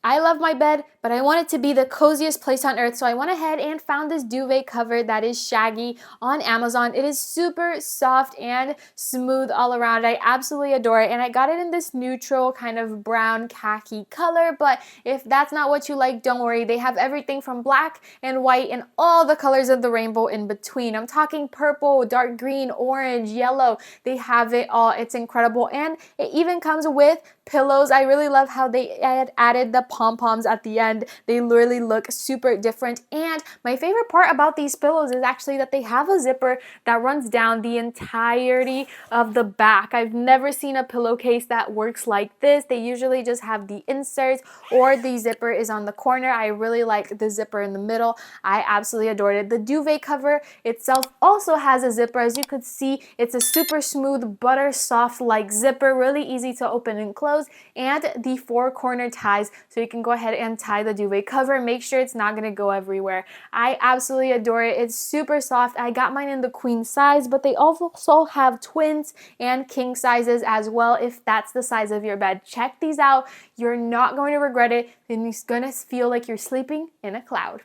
I love my bed, but I want it to be the coziest place on earth, so I went ahead and found this duvet cover that is Shaggy on Amazon. It is super soft and smooth all around. I absolutely adore it, and I got it in this neutral kind of brown khaki color, but if that's not what you like, don't worry. They have everything from black and white and all the colors of the rainbow in between. I'm talking purple, dark green, orange, yellow. They have it all. It's incredible, and it even comes with pillows. I really love how they added the pom-poms at the end. They literally look super different, and my favorite part about these pillows is actually that they have a zipper that runs down the entirety of the back. I've never seen a pillowcase that works like this. They usually just have the inserts or the zipper is on the corner. I really like the zipper in the middle. I absolutely adored it. The duvet cover itself also has a zipper. As you could see, it's a super smooth, butter soft like zipper, really easy to open and close, and the 4 corner ties, so you can go ahead and tie the duvet cover. Make sure it's not going to go everywhere. I absolutely adore it. It's super soft. I got mine in the queen size, but they also have twins and king sizes as well if that's the size of your bed. Check these out. You're not going to regret it, and you're going to feel like you're sleeping in a cloud.